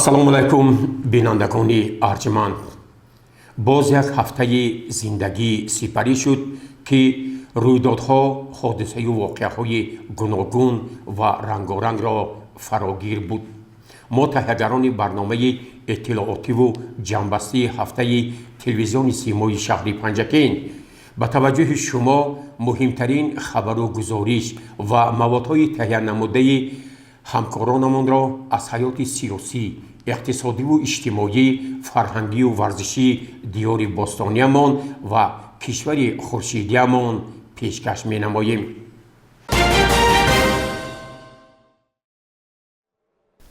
ассалому алайкум бинандагони арҷманд. боз як ҳафтаи зиндагӣ сипарӣ шуд ки рӯйдодҳо, ҳодисаю воқеаҳои гуногун ва рангорангро фарогир буд. мо таҳиягарони барномаи иттилоотиву ҷамъбастии ҳафтаи телевизиони симои шаҳри Панҷакен ба таваҷҷӯҳи шумо муҳимтарин хабару гузориш ва маводҳои таҳиянамудаи ҳамкоронамонро аз ҳаёти сиёсӣ, иқтисодиву иҷтимоӣ, фарҳангию варзишии диёри бостониямон ва кишвари хуршидиямон пешкаш менамоем.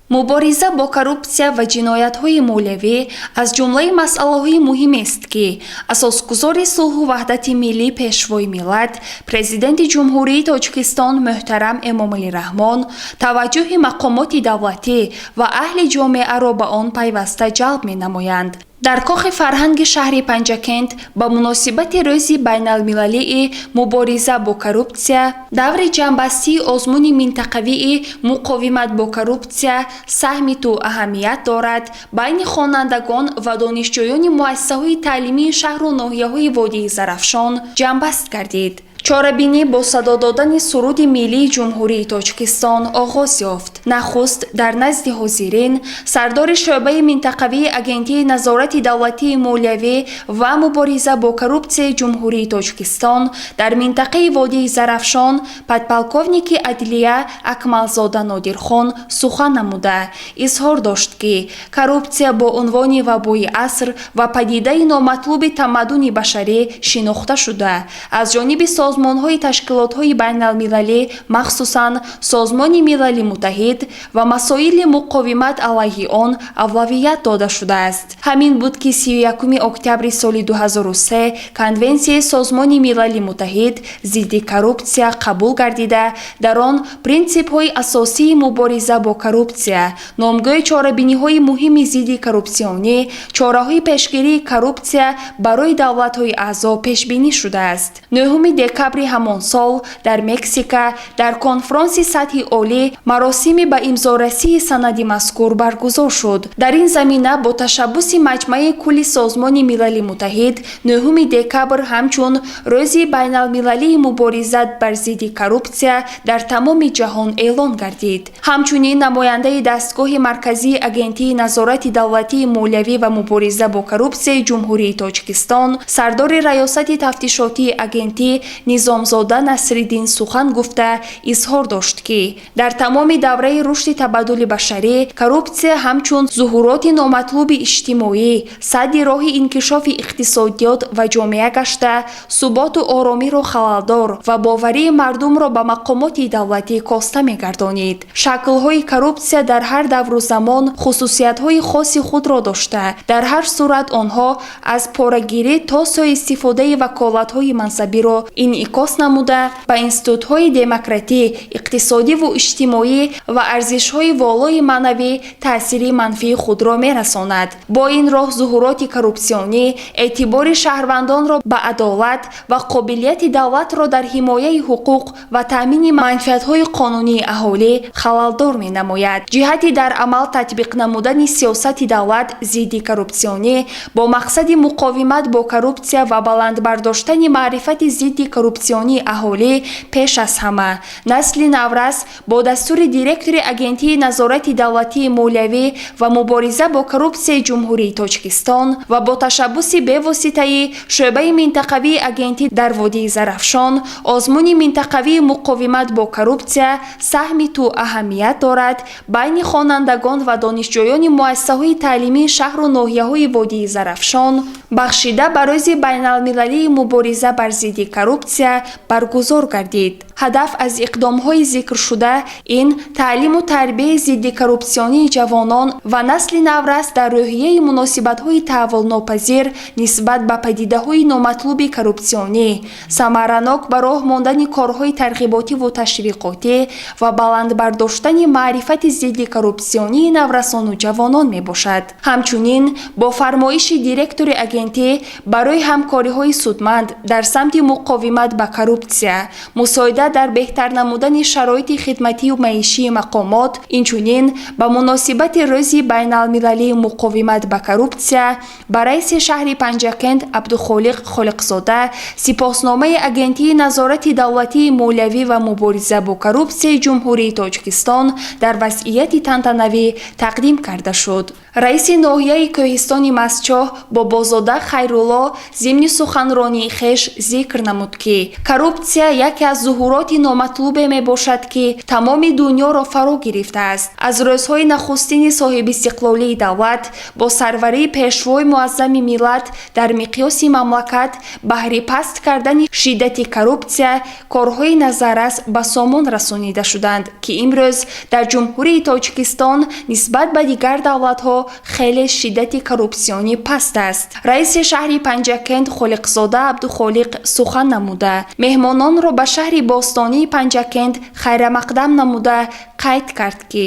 мубориза бо коррупсия ва ҷиноятҳои молиявӣ аз ҷумлаи масъалаҳои муҳимест ки асосгузори сулҳу ваҳдати миллӣ пешвои миллат президенти ҷумҳурии Тоҷикистон муҳтарам Эмомалӣ Раҳмон таваҷҷӯҳи мақомоти давлатӣ ва аҳли ҷомеаро ба он пайваста ҷалб менамоянд. дар кохи фарҳанги шаҳри Панҷакент ба муносибати рӯзи байналмилалии мубориза бо коррупсия даври ҷамъбастии озмуни минтақавии муқовимат бо коррупсия саҳми ту аҳамият дорад байни хонандагон ва донишҷӯёни муассисаҳои таълимии шаҳру ноҳияҳои Водии Зарафшон ҷамъбаст гардид. чорабинӣ бо садо додани суруди миллии ҷумҳурии Тоҷикистон оғоз ёфт. Нахуст дар назди ҳозирин сардори шӯъбаи минтақавии агентии назорати давлатии молиявӣ ва мубориза бо коррупсияи ҷумҳурии Тоҷикистон дар минтақаи Водии Зарафшон подполковники адлия Акмалзода Нодирхон сухан намуда изҳор дошт ки коррупсия бо унвони вабои аср ва падидаи номатлуби тамаддуни башарӣ шинохта шуда аз ҷониби созмонҳои ташкилотҳои байналмилалӣ махсусан Созмони Милали Муттаҳид ва масоили муқовимат алайҳи он авлавият дода шудааст. Ҳамин буд ки 31 октябри соли 2003 Конвенсияи Созмони Милали Муттаҳид зидди коррупсия қабул гардида дар он принсипҳои асосии мубориза бо коррупсия, номгӯи чорабиниҳои муҳими зидди коррупсионӣ, чораҳои пешгирии коррупсия барои давлатҳои аъзо пешбинӣ шудааст. 9 декабри ҳамон сол дар Мексика дар конфронси сатҳи олӣ маросими ба имзорасии санади мазкур баргузор шуд. дар ин замина бо ташаббуси маҷмаи кулли Созмони Милали Муттаҳид 9 декабр ҳамчун рӯзи байналмилалии муборизат бар зидди коррупсия дар тамоми ҷаҳон эълон гардид. Ҳамчунин намояндаи дастгоҳи марказии агентии назорати давлатии молиявӣ ва мубориза бо коррупсияи ҷумҳурии Тоҷикистон сардори раёсати тафтишотии агентӣ Низомзода Насриддин сухан гуфта изҳор дошт ки дар тамоми давраи рушди табаддули башарӣ коррупсия ҳамчун зуҳуроти номатлуби иҷтимоӣ садди роҳи инкишофи иқтисодиёт ва ҷомеа гашта суботу оромиро халалдор ва боварии мардумро ба мақомоти давлатӣ коста мегардонид. шаклҳои коррупсия дар ҳар давру замон хусусиятҳои хоси худро дошта дар ҳар сурат онҳо аз порагирӣ то суистифодаи ваколатҳои мансабиро инъикос намуда ба институтҳои демократӣ, иқтисодиву иҷтимоӣ ва арзишҳои волои маънавӣ таъсири манфии худро мерасонад. бо ин роҳ зуҳуроти коррупсионӣ эътибори шаҳрвандонро ба адолат ва қобилияти давлатро дар ҳимояи ҳуқуқ ва таъмини манфиатҳои қонунии аҳолӣ халалдор менамояд. ҷиҳати дар амал татбиқ намудани сиёсати давлат зидди коррупсионӣ бо мақсади муқовимат бо коррупсия ва баландбардоштани маърифати зидди коррупсионии аҳолӣ пеш аз ҳама насли наврас бо дастури директори агентии назорати давлатии молиявӣ ва мубориза бо коррупсияи ҷумҳурии Тоҷикистон ва бо ташаббуси бевоситаи шӯъбаи минтақавии агентӣ дар Водии Зарафшон озмуни минтақавии муқовимат бо коррупсия саҳми ту аҳамият дорад байни хонандагон ва донишҷӯёни муассисаҳои таълимии шаҳру ноҳияҳои Водии Зарафшон бахшида ба рӯзи байналмилалии мубориза бар зидди коррупсия баргузор гардид. ҳадаф аз иқдомҳои зикр шуда ин таълиму тарбияи зидди коррупсионии ҷавонон ва насли наврас дар рӯҳияи муносибатҳои таҳввулнопазир нисбат ба падидаҳои номатлуби коррупсионӣ, самаранок ба роҳ мондани корҳои тарғиботиву ташвиқотӣ ва баландбардоштани маърифати зидди коррупсионии наврасону ҷавонон мебошад. ҳамчунин бо фармоиши директори агентӣ барои ҳамкориҳои судманд дар самти муқовимат ба коррупсия, мусоида дар беҳтар намудани шароити хидматию маишии мақомот, инчунин ба муносибати рӯзи байналмилалии муқовимат ба коррупсия ба раиси шаҳри Панҷакент Абдухолиқ Холиқзода сипосномаи агентии назорати давлатии молиявӣ ва мубориза бо коррупсияи ҷумҳурии Тоҷикистон дар вазъияти тантанавӣ тақдим карда шуд. раиси ноҳияи Кӯҳистони Мастчоҳ Бобозода Хайрулло зимни суханронии хеш зикр намуд ки коррупсия яке аз зуҳуроти номатлубе мебошад ки тамоми дунёро фаро гирифтааст. аз рӯзҳои нахустини соҳибистиқлолии давлат бо сарварии пешвои муаззами миллат дар миқёси мамлакат баҳри паст кардани шиддати коррупсия корҳои назаррас ба сомон расонида шуданд ки имрӯз дар ҷумҳурии Тоҷикистон нисбат ба дигар давлатҳо хеле шиддати коррупсионӣ паст аст. раиси шаҳри Панҷакент Холиқзода Абдухолиқ сухан намуда меҳмононро ба шаҳри бостонии Панҷакент хайрамақдам намуда қайд кард ки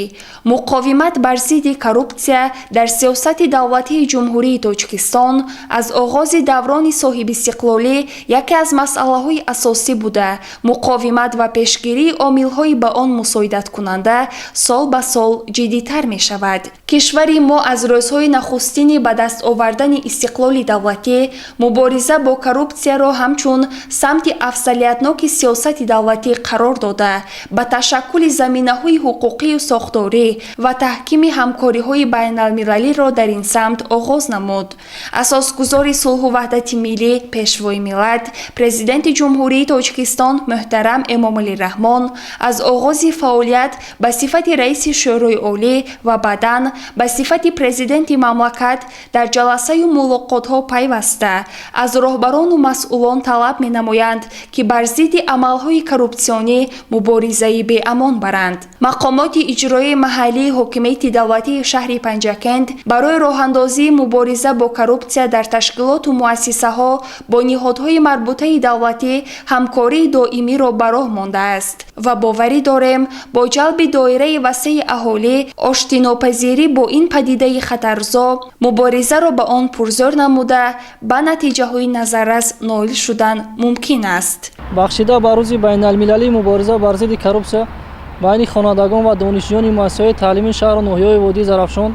муқовимат бар зидди коррупсия дар сиёсати давлатии ҷумҳурии Тоҷикистон аз оғози даврони соҳибистиқлолӣ яке аз масъалаҳои асосӣ буда муқовимат ва пешгирии омилҳои ба он мусоидаткунанда сол ба сол ҷиддитар мешавад. кишвари мо аз рӯзҳои нахустини ба даст овардани истиқлоли давлатӣ мубориза бо коррупсияро ҳамчун самти афзалиятноки сиёсати давлатӣ қарор дода ба ташаккули заминаҳои ҳуқуқию сохторӣ ва таҳкими ҳамкориҳои байналмилалиро дар ин самт оғоз намуд. асосгузори сулҳу ваҳдати миллӣ пешвои миллат президенти ҷумҳурии Тоҷикистон муҳтарам Эмомалӣ Раҳмон аз оғози фаъолият ба сифати раиси шӯрои олӣ ва баъдан ба сифати президенти мамлакат дар ҷаласаю мулоқотҳо пайваста аз роҳбарону масъулон талаб менамоянд ки бар зидди амалҳои коррупсионӣ муборизаи беамон баранд. мақомоти иҷроии маҳаллии ҳокимияти давлатии шаҳри Панҷакент барои роҳандозии мубориза бо коррупсия дар ташкилоту муассисаҳо бо ниҳодҳои марбутаи давлатӣ ҳамкории доимиро ба роҳ мондааст ва боварӣ дорем бо ҷалби доираи васеъи аҳолӣ оштинопазирӣ бо ин падидаи хатарзо муборизаро ба он пурзӯр намуда ба натиҷаҳои назаррас ноил шудан мумкин аст. бахшида ба рӯзи байналмилалии мубориза бар зидди коррупсия байни хонандагон ва донишҷӯёни муассисаҳои таълимии шаҳру ноҳияҳои водии Зарафшон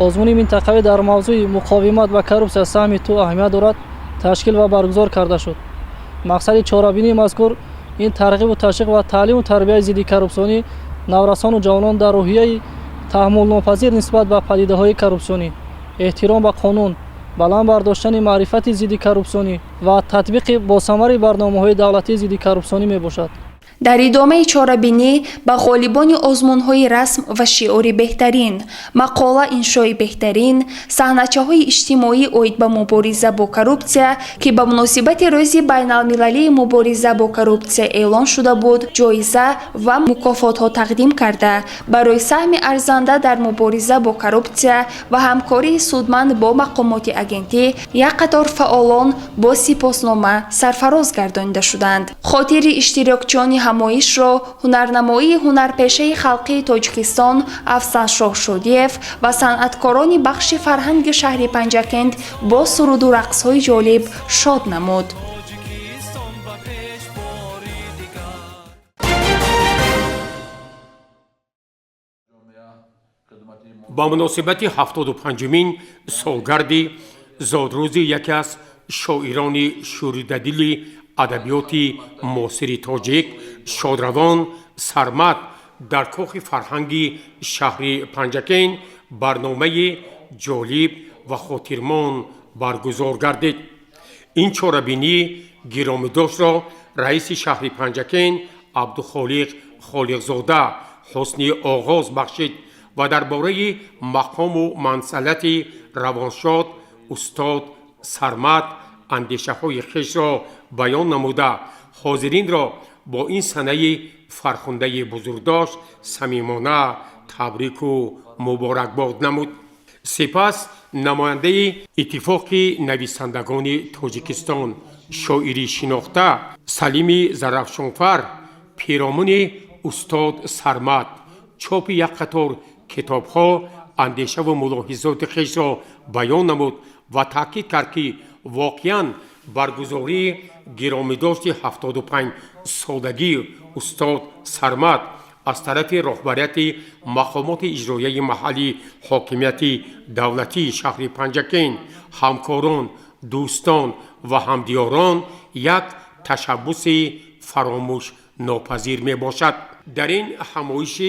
озмуни минтақавӣ дар мавзӯи муқовимат ба коррупсия саҳми ту аҳамият дорад ташкил ва баргузор карда шуд. мақсади чорабинии мазкур ин тарғибу ташвиқ ва таълиму тарбияи зидди коррупсионӣ наврасону ҷавонон дар рӯҳияи таҳаммулнопазир нисбат ба падидаҳои коррупсионӣ, эҳтиром ба қонун, баланд бардоштани маърифати зидди коррупсионӣ ва татбиқи босамари барномаҳои давлатии зидди коррупсионӣ мебошад. дар идомаи чорабинӣ ба ғолибони озмунҳои расм ва шиори беҳтарин, мақола иншои беҳтарин, саҳначаҳои иҷтимоӣ оид ба мубориза бо коррупсия ки ба муносибати рӯзи байналмилалии мубориза бо коррупсия эълон шуда буд, ҷоиза ва мукофотҳо тақдим карда барои саҳми арзанда дар мубориза бо коррупсия ва ҳамкории судманд бо мақомоти агентӣ як қатор фаъолон бо сипоснома сарфароз гардонида шуданд. хотири иштирокчиёни ҳамоишро ҳунарнамоии ҳунарпешаи халқии Тоҷикистон Афзал Шоҳшодиев ва санъаткорони бахши фарҳанги шаҳри Панҷакент бо суруду рақсҳои ҷолиб шод намуд. ба муносибати 75-мин солгарди зодрӯзи яке аз шоирони шӯридадили адабиёти муосири тоҷик Шодравон Сармат дар кохи фарҳанги шаҳри Панҷакент барномаи ҷолиб ва хотирмон баргузор гардид. ин чорабинӣ гиромидоштро раиси шаҳри Панҷакент Абдухолиқ Холиқзода ҳусни оғоз бахшид ва дар бораи мақому мансалати равоншод устод Сармат андешаҳои хешро баён намуда ҳозиринро با این سنه فرخنده بزرگداشت صمیمانه تبریک و مبارکباد نمود. سپس نماینده اتفاق نویسندگان تاجیکستان شاعری شناخته سلیم زرافشانفر پیرامون استاد سرمد چاپ یک قطار کتابها اندیشه و ملاحظات خویش را بیان نمود و تاکید کرد که واقعاً برگزاری گرامیداشت 75 سالگی استاد سرمد از طرف رهبریت مقامات اجرایی محلی حاکمیت دولتی شهر پنجکین، همکاران، دوستان و همدیاران یک تشبث فراموش ناپذیر می باشد. در این همایش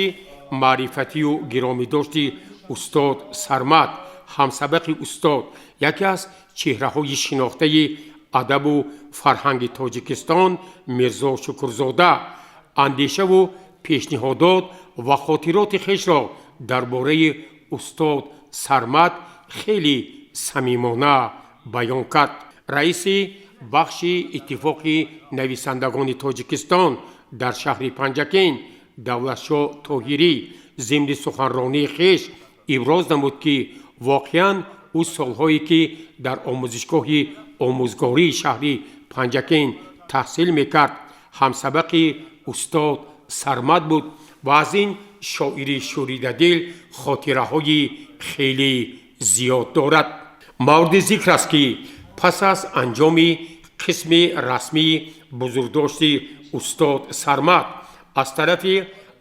معرفتی و گرامیداشت استاد سرمد همسبق استاد یکی از چهره‌های شناخته ادب و فرهنگ تاجیکستان میرزا شکرزاده اندیشه و پیشنهادات و خاطرات خویش را درباره استاد سرمد خیلی صمیمانه بیان کرد. رئیس بخش اتفاق نویسندگان تاجیکستان در شهر پنجکین دولتشاه طاهری ضمن سخنرانی خویش ابراز نمود که واقعاً او سالهایی که در آموزشگاه آموزگاری شهر پنجکین تحصیل میکرد همسبق استاد سرمد بود و از این شاعر شوریده دل خاطره های خیلی زیاد دارد. مورد ذکر است که پس از انجام قسم رسمی بزرگداشت استاد سرمد از طرف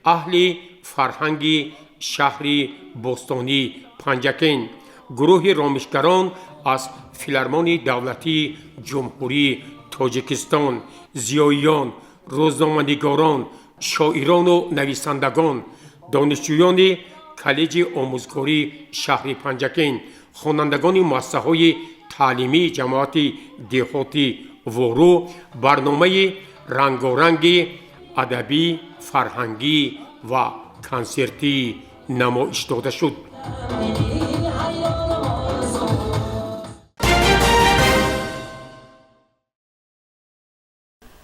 اهل فرهنگ شهر باستانی پنجکین گروه رامشگران از فیلارمونی دولتی جمهوری تاجیکستان، زیاییان، روزنامه‌نگاران، شاعران و نویسندگان، دانشجویان کالج آموزگاری شهر پنجکین، خوانندگان مؤسسه‌های تعلیمی جماعت دهاتی ورو برنامه رنگارنگ ادبی، فرهنگی و کنسرتی نمایش داده شد.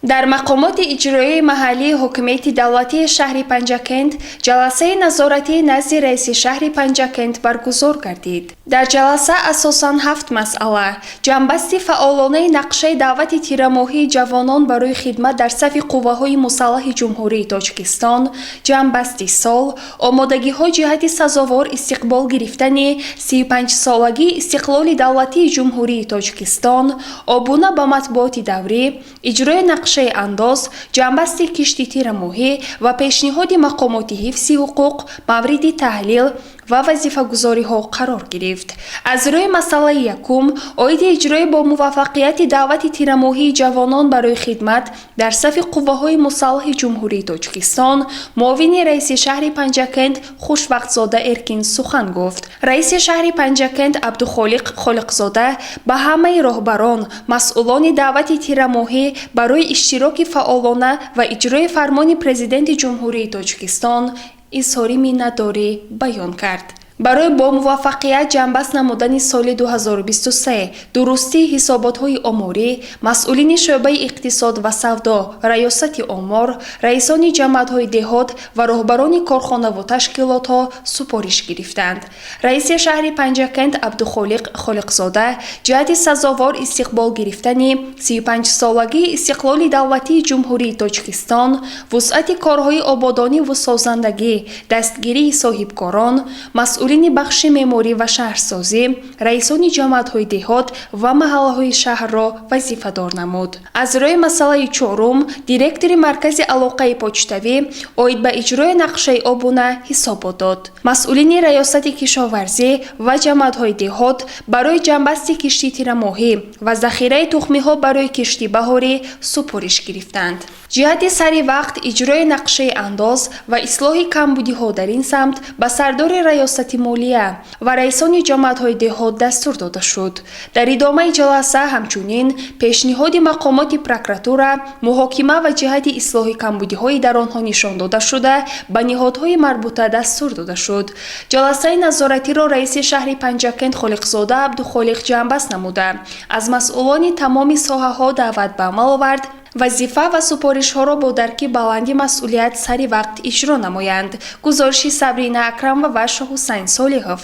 در مقامات اجرایی محلی حکومت دولتی شهر پنجکند جلسه نظارتی نزد رئیس شهر پنجکند برگزار گردید. در جلسه اساساً 7 مسئله جنبستی فعالانه نقشه دعوت تیرماهی جوانان برای خدمت در صف قوه‌های مسلح جمهوری تاجیکستان، جنبستی سال، آمادگی‌ها جهت سزاوار استقبال گرفتن 35 سالگی استقلال دولتی جمهوری تاجیکستان، آبونه به مطبوعات دوری، اجرای نقشه انداز، جنبستی کشتی تیرماهی و پیشنهاد مقامات حفظ حقوق مورد تحلیل و وظیفه گذاری ها قرار گرفت. از روی مسئله یکم عاید اجرای با موفقیت دعوت تیرماهی جوانان برای خدمت در صف قوه‌های مسلح جمهوری تاجیکستان، معاون رئیس شهر پنجکند خوشوقت‌زاده ارکین سخن گفت. رئیس شهر پنجکند عبدالخالق خالقزاده به همه راهبران مسئولان دعوت تیرماهی برای اشتراک فعالانه و اجرای فرمان پرزیدنت جمهوری تاجیکستان اظهار مینت‌داری بیان کرد. برای با موفقیت جنبست نمودن سال 2023 درستی حسابات‌های آماری، مسئولین شعبه اقتصاد و سودا، ریاست آمار، رئیسان جماعت‌های دهات و راهبران کارخانه و تشکیلات‌ها سپارش گرفتند. رئیس شهر پنجکند عبدالخالق خالقزاده جهت سزاوار استقبال گرفتن 35 سالگی استقلال دولتی جمهوری تاجیکستان، وسعت کارهای آبادانی و سازندگی، دستگیری صاحبکاران، مسئولین بخش معماری و شهرسازی، رئیسان جماعت‌های دهات و محله‌های شهر را وظیفه دار نمود. از روی مسئله چهارم، دیرکتور مرکز علاقه پوچتوی عاید به اجرای نقشه آبونه حسابات داد. مسئولین ریاست کشاورزی و جماعت‌های دهات برای جنبست کشتی تیرماهی و ذخیره تخمی‌ها برای کشتی بهاری سپارش گرفتند. جهت سریع وقت اجرای نقشه انداز و اصلاح کمبودی‌ها در این سمت به سردار ریاست مالیه و رئیسان جماعت‌های دهات دستور داده شد. در ادامه جلسه همچنین پیشنهاد مقامات پروکراتورا محاکمه و جهت اصلاح کمبودی‌های در آنها نشان داده شده به نهادهای مربوطه دستور داده شد. جلسه نظارتی را رئیس شهر پنجکند خالقزاده عبدالخالق جنبست نموده از مسئولان تمام ساحه‌ها دعوت به عمل آورد вазифа ва супоришҳоро бо дарки баланди масъулият сари вақт иҷро намоянд. гузориши Сабрина Акрамова ва Шоҳусайн Солиҳов.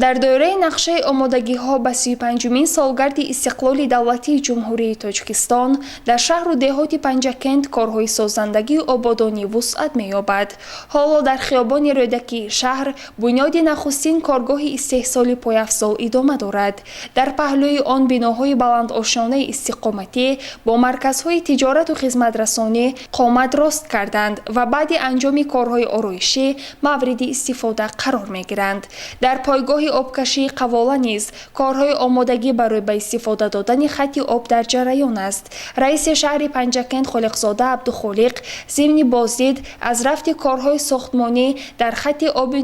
дар доираи нақшаи омодагиҳо ба 35-мин солгарди истиқлоли давлатии ҷумҳурии Тоҷикистон дар шаҳру деҳоти Панҷакент корҳои созандагии ободонӣ вусъат меёбад. ҳоло дар хиёбони рӯдакии шаҳр бунёди нахустин коргоҳи истеҳсоли пойафзол идома дорад. дар паҳлӯи он биноҳои баландошонаи истиқоматӣ бо марказҳои тиҷорату хизматрасонӣ қомат рост карданд ва баъди анҷоми корҳои ороишӣ мавриди истифода қарор мегиранд. дар пойгоҳи обкашии қавола низ корҳои омодагӣ барои ба истифода додани хатти об дар ҷараён аст. раиси шаҳри Панҷакент Холиқзода Абдухолиқ зимни боздид аз рафти корҳои сохтмонӣ дар хатти оби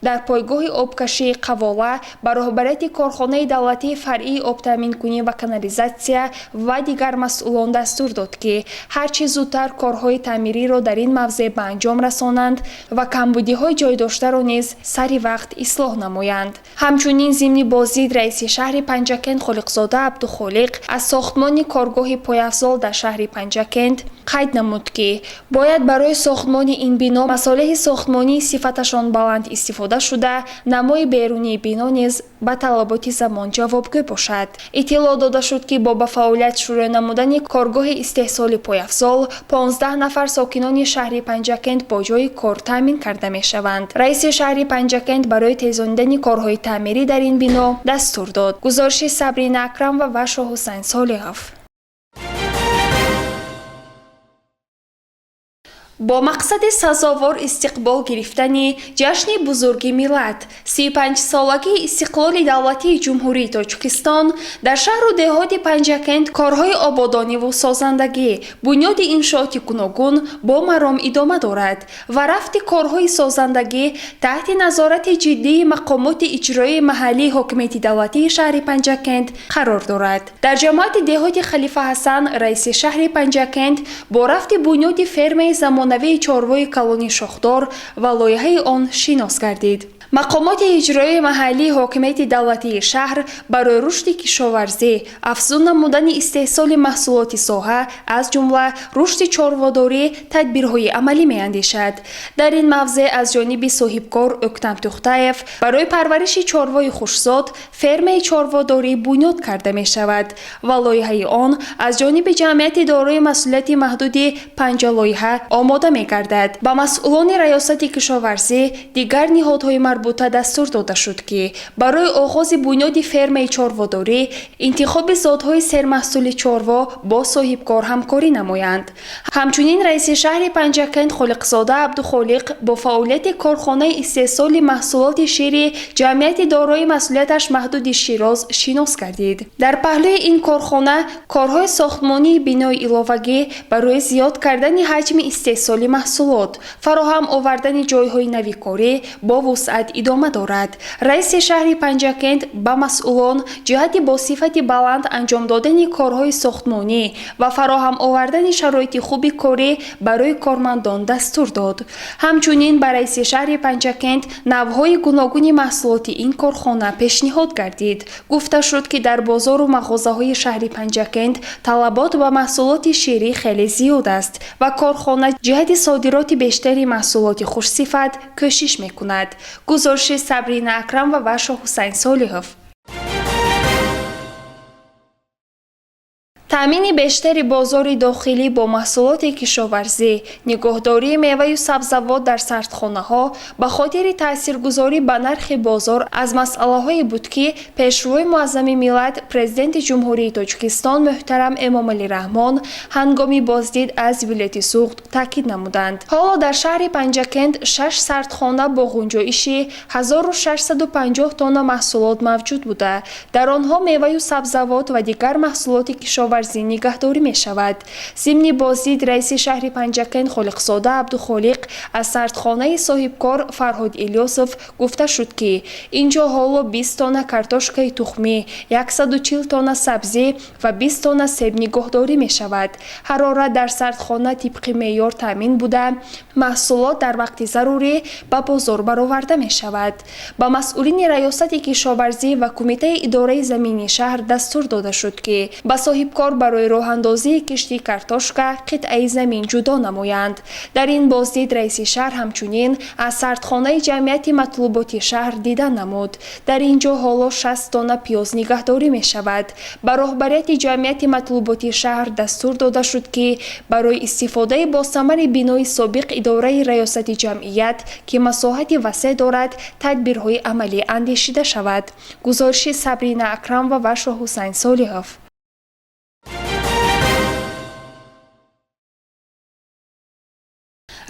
дар пойгоҳи обкашии қавола ба роҳбарияти корхонаи давлатии фаръии обтаъминкунӣ ва канализатсия ва дигар масъулон дастур дод ки ҳарчи зудтар корҳои таъмириро дар ин мавзеъ ба анҷом расонанд ва камбудиҳои ҷойдоштаро низ сари вақт ислоҳ намоянд. ҳамчунин зимни боздид раиси шаҳри Панҷакент Холиқзода Абдухолиқ аз сохтмони коргоҳи пойафзол дар шаҳри Панҷакент қайд намуд ки бояд барои сохтмони ин бино масолиҳи сохтмонии сифаташон баланд истифода шуда намои берунии бино низ ба талаботи замон ҷавобгӯ бошад. иттилоъ дода шуд ки бо ба фаъолият шурӯъ намудани коргоҳи истеҳсоли пойафзол 15 нафар сокинони шаҳри Панҷакент бо ҷойи кор таъмин карда мешаванд. раиси шаҳри Панҷакент барои тезонидани корҳои таъмирӣ дар ин бино дастур дод. гузориши Сабрина Акрамова ва Шоҳусайн Солиҳов. бо мақсади сазовор истиқбол гирифтани ҷашни бузурги миллат 35-солагии истиқлоли давлатии ҷумҳурии Тоҷикистон дар шаҳру деҳоти Панҷакент корҳои ободониву созандагӣ, бунёди иншооти гуногун бо маром идома дорад ва рафти корҳои созандагӣ таҳти назорати ҷиддии мақомоти иҷроии маҳаллии ҳокимияти давлатии шаҳри Панҷакент қарор дорад. дар ҷамоати деҳоти Халифа Ҳасан раиси шаҳри Панҷакент бо рафти бунёди фермаи замонавии чорвои калони Шохдор ва лоиҳаи он шинос гардид. мақомоти иҷроии маҳаллии ҳокимияти давлатии шаҳр барои рушди кишоварзӣ, афзун намудани истеҳсоли маҳсулоти соҳа, аз ҷумла рушди чорводорӣ тадбирҳои амалӣ меандешад. дар ин мавзеъ аз ҷониби соҳибкор Октам Тухтаев барои парвариши чорвои хушзод фермаи чорводорӣ бунёд карда мешавад ва лоиҳаи он аз ҷониби ҷамъияти дорои масъулияти маҳдуди 50 лоиҳа омода мегардад. ба масъулони раёсати кишоварзӣ дигар ниҳодҳои марбута дастур дода шуд ки барои оғози бунёди фермаи чорводорӣ интихоби зотҳои сермаҳсули чорво бо соҳибкор ҳамкорӣ намоянд. ҳамчунин раиси шаҳри Панҷакент Холиқзода Абдухолиқ бо фаъолияти корхонаи истеҳсоли маҳсулоти шири ҷамъияти дорои масъулияташ маҳдуди Широз шинос гардид. дар паҳлӯи ин корхона корҳои сохтмонии бинои иловагӣ барои зиёд кардани ҳаҷми истеҳсоли маҳсулот, фароҳам овардани ҷойҳои навикорӣ бо вусъат идома дорад. раиси шаҳри Панҷакент ба масъулон ҷиҳати бо сифати баланд анҷом додани корҳои сохтмонӣ ва фароҳам овардани шароити хуби корӣ барои кормандон дастур дод. ҳамчунин ба раиси шаҳри Панҷакент навъҳои гуногуни маҳсулоти ин корхона пешниҳод гардид. гуфта шуд ки дар бозору мағозаҳои шаҳри Панҷакент талабот ба маҳсулоти ширӣ хеле зиёд аст ва корхона ҷиҳати содироти бештари маҳсулоти хушсифат кӯшиш мекунад. гузориши Сабрина Акрамова ва Шоҳусайн Солиҳов. таъмини бештари бозори дохилӣ бо маҳсулоти кишоварзӣ, нигоҳдории меваю сабзавот дар сардхонаҳо ба хотири таъсиргузорӣ ба нархи бозор аз масъалаҳое буд ки пешвои муаззами миллат президенти ҷумҳурии Тоҷикистон муҳтарам Эмомалӣ Раҳмон ҳангоми боздид аз вилояти Суғд таъкид намуданд. ҳоло дар шаҳри Панҷакент 6 сардхона бо ғунҷоиши 1650 тонна маҳсулот мавҷуд буда. дар онҳо меваю сабзавот ва дигар маҳсулоти кишоварзӣ کشاورزی نگهداری می شود. ضمن بازدید رئیس شهر پنجکند خالقزاده عبدالخالق از سردخانه صاحبکار فرهاد الیاسов گفته شد که اینجا حالا 20 تن کارتوشکای تخمی، 140 تن سبزی و 20 تن سیب نگهداری می شود. حرارت در سردخانه طبق معیار تامین بوده، محصولات در وقت ضروری به بازار برآورده می شود. با مسئولین ریاست کشاورزی و کمیته اداره زمینی شهر دستور داده شد که به صاحبکار برای راه اندازی کشتی کارتوشکا قطعه زمین جدا نمایند. در این بازدید رئیس شهر همچنین از سردخانه جمعیت مطلوبات شهر دیدن نمود. در اینجا حالا 60 تن پیاز نگهداری می شود. به رهبریت جمعیت مطلوبات شهر دستور داده شد که برای استفاده با ثمر بینای سابق اداره ریاست جمعیت که مساحت وسیع دارد تدبیرهای عملی اندیشیده شود. گزارش صبرینا اکرم و وشا حسین صالحов.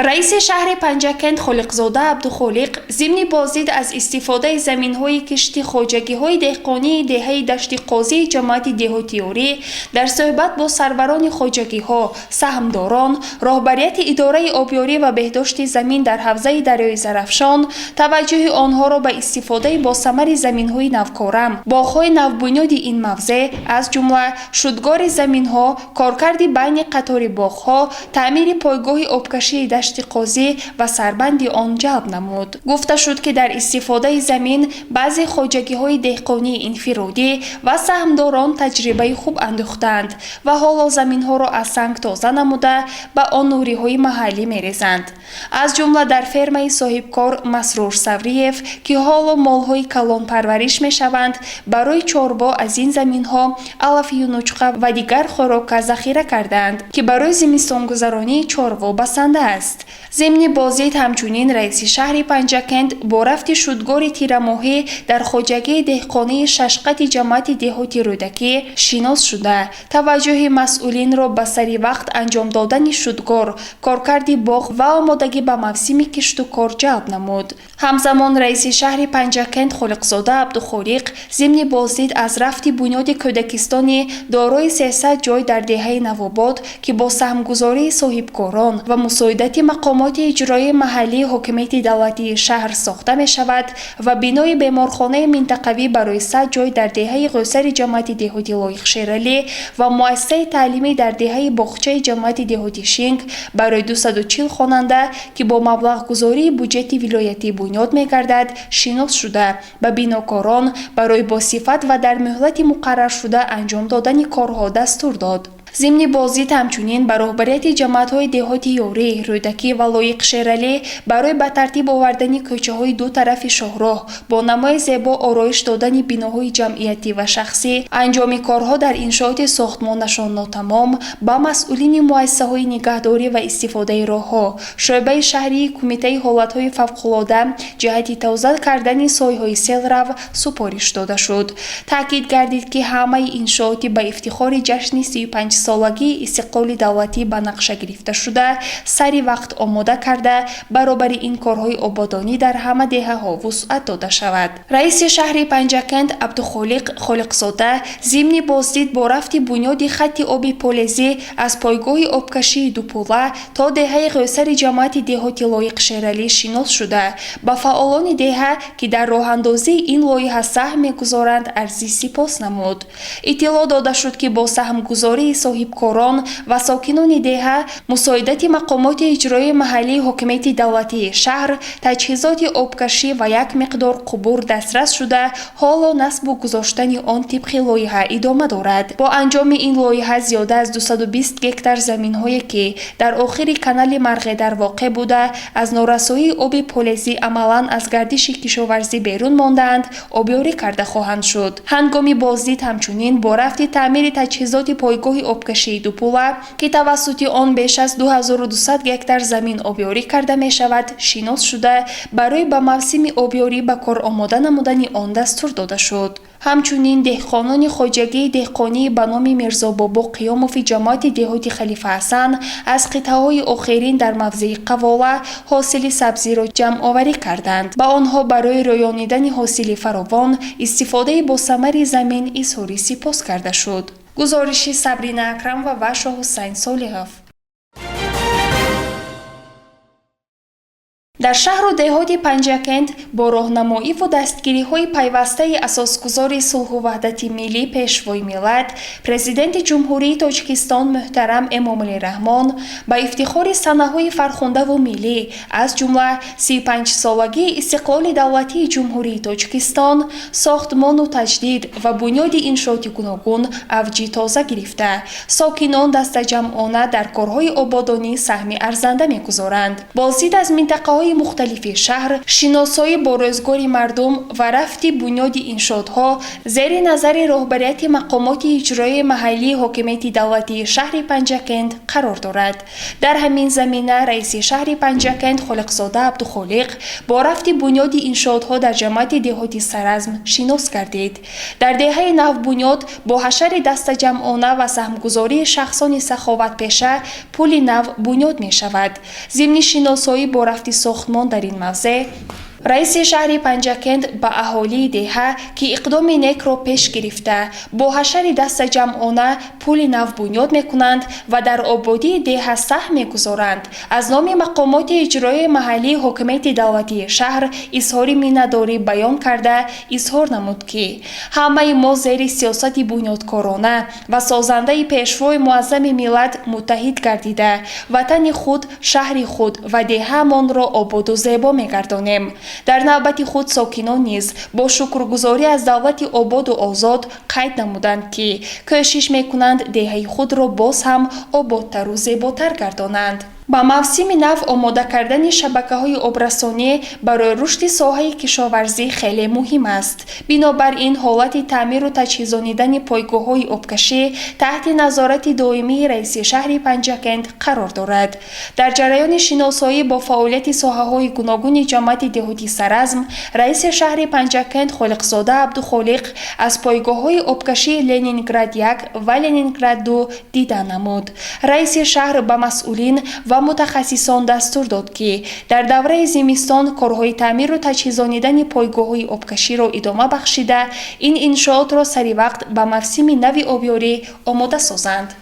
رئیس شهر پنجکند خالقزاده عبدالخالق ضمن بازدید از استفاده زمین‌های کشتی خواجگی‌های دهقانی دهه دشت قاضی جماعت دهاتیاری در صحبت با سروران خواجگی‌ها، سهمداران، رهبریت اداره آبیاری و بهداشت زمین در حوزه دریای زرافشان توجه آنها را به استفاده با ثمر زمین‌های نوکارم، باغ‌های نوبنیاد این موضع از جمله شودگار زمین‌ها، کارکرد بین قطار باغ‌ها، تعمیر پایگاه آبکشی دشت قاضی و سربند آن جلب نمود. گفته شد که در استفاده زمین بعضی خواجگی‌های دهقانی انفرادی و سهمداران تجربه خوب انداختند و حالا زمین‌ها را از سنگ تازه نموده به آن نوری‌های محلی می‌ریزند. از جمله در فرمه صاحبکار مسرور سوریف که حالا مال‌های کلان پرورش می‌شوند، برای چاربا از این زمین‌ها علف یونچقه و دیگر خوراک ذخیره کردند که برای زمستان‌گذرانی چاروا بسنده است. ضمن بازدید همچنین رئیس شهر پنجکند با رفت شودگار تیرماهی در خواجگی دهقانی ششقت جماعت دهاتی رودکی شناس شده، توجه مسئولین را به سری وقت انجام دادن شودگار، کارکرد باغ و آمادگی به موسم کشت و کار جلب نمود. همزمان رئیس شهر پنجکند خالقزاده عبدالخالق ضمن بازدید از رفت بنیاد کودکستانی دارای 300 جای در دهه نوآباد که با سهمگذاری صاحبکاران و مساعدت مقامات اجرایی محلی حکومت دولتی شهر ساخته می شود و بینای بیمارخانه منطقوی برای 100 جای در دهه قیصر جماعت دهاتی لایق شیرالی و مؤسسه تعلیمی در دهه باغچه جماعت دهاتی شینگ برای 240 خواننده که با مبلغ گذاری بودجت ولایتی بنیاد می گردد شناس شده و بیناکاران برای با صفت و در مهلت مقرر شده انجام دادن کارها دستور داد. ضمن بازدید همچنین به رهبریت جماعت‌های دهاتی یوری، رودکی و لایق شیرالی برای به ترتیب آوردن کوچه‌های دو طرف شاهراه با نمای زیبا آرایش دادن بناهای جمعیتی و شخصی، انجام کارها در انشاءات ساختمانشان ناتمام با مسئولین مؤسسه‌های نگهداری و استفاده راه‌ها، شعبه شهری کمیته حالت‌های فوق‌العاده جهت توسعه کردن سایه‌های سیل‌رو سپارش داده شد. تاکید گردید که همه انشاءات به افتخار جشن 35 سالگی استقلال دولتی به نقشه گرفته شده سری وقت آماده کرده برابر این کارهای آبادانی در همه دهه‌ها وسعت داده شود. رئیس شهر پنجکند عبدالخالق خالقزاده ضمن بازدید با رفت بنیاد خط آب پولزی از پایگاه آبکشی دوپوله تا دهه قیصر جماعت دهاتی لایق شیرالی شناس شده با فعالان دهه که در راه اندازی این لایحه سهم می‌گذارند عرضی سپاس نمود. اطلاع داده شد که با سهمگذاری صاحبکاران و ساکنان دهه، مساعدت مقامات اجرایی محلی حکومت دولتی شهر، تجهیزات آبکشی و یک مقدار قبور دسترس شده، حالا نصب و گذاشتن آن طبق لایحه ادامه دارد. با انجام این لایحه زیاده از 220 گکتار زمین‌هایی که در آخر کانال مرغی در واقع بوده، از نارسایی آب پولزی عملاً از گردش کشاورزی بیرون ماندند، آبیاری کرده خواهند شد. هنگام بازدید همچنین با رفت تعمیر تجهیزات پایگاه آبکشی دوپوله که توسط آن بیش از 2200 گکتار زمین آبیاری کرده می شود شناس شده، برای به موسم آبیاری به کار آماده نمودن آن دستور داده شد. همچنین دهقانان خواجگی دهقانی به نام میرزا بابا قیاموف جماعت دهاتی خلیفه حسن از قطعه‌های آخرین در موضع قواله حاصل سبزی را جمع آوری کردند. با آنها برای رویانیدن حاصل فراوان استفاده با ثمر زمین اظهار سپاس کرده شد. گزارشی صبرینا اکرم و واشا حسین صالحов. در شهر و دهات پنجکند با راهنمایی و دستگیری‌های پیوسته اساسگزار صلح و وحدت ملی پیشوای ملت پرزیدنت جمهوری تاجیکستان محترم امامعلی رحمان با افتخار سنه‌های فرخنده و ملی از جمله 35 سالگی استقلال دولتی جمهوری تاجیکستان ساختمان و تجدید و بنیاد انشاءات گوناگون اوج تازه گرفته ساکنان دست جمعانه در کارهای آبادانی سهم ارزنده می‌گذارند. بازدید از منطقه‌های مختلف شهر، شناسایی با روزگار مردم و رفت بنیاد انشاءاتها زیر نظر رهبریت مقامات اجرایی محلی حاکمیت دولتی شهر پنجکند قرار دارد. در همین زمینه رئیس شهر پنجکند خالقزاده عبدالخالق با رفت بنیاد انشاءاتها در جماعت دهات سرزم شناس گردید. در دهه نو بنیاد با حشر دست جمعانه و سهمگذاری شخصان سخاوت پیشه پل نو بنیاد می شود. ضمن شناسایی با رفت ساختمان در این موضع رئیس شهر پنجکند به اهالی دهه که اقدام نیک را پیش گرفته با حشر دست جمعانه پل نو بنیاد میکنند و در آبادی دهه سهم میگذارند از نام مقامات اجرایی محلی حاکمیت دولتی شهر اظهار منتداری بیان کرده اظهار نمود که همه ما زیر سیاست بنیادکارانه و سازنده پیشروی معظم ملت متحد گردیده وطن خود شهر خود و دهه‌مان را آباد و زیبا میگردانیم. در نوبت خود ساکنان نیز با شکرگزاری از دولت آباد و آزاد قید نمودند که کوشش میکنند دهه خود را باز هم آبادتر و زیباتر گردانند. با موسم نو آماده کردن شبکه‌های آبرسانی برای رشد ساحه کشاورزی خیلی مهم است. بنابراین حالت تعمیر و تجهیزانیدن پایگاه‌های آبکشی تحت نظارت دائمی رئیس شهر پنجکند قرار دارد. در جریان شناسایی با فعالیت ساحه‌های گوناگون جماعت دهاتی سرزم، رئیس شهر پنجکند خالقزاده عبدالخالق از پایگاه‌های آبکشی لنینگراد 1 و لنینگراد 2 دیدن نمود. رئیس شهر به مسئولین و متخصصان دستور داد که در دوره زمستان کارهای تعمیر و تجهیزانیدن پایگاه‌های آبکشی را ادامه بخشیده این انشاءات را سری وقت به موسم نو آبیاری آماده سازند.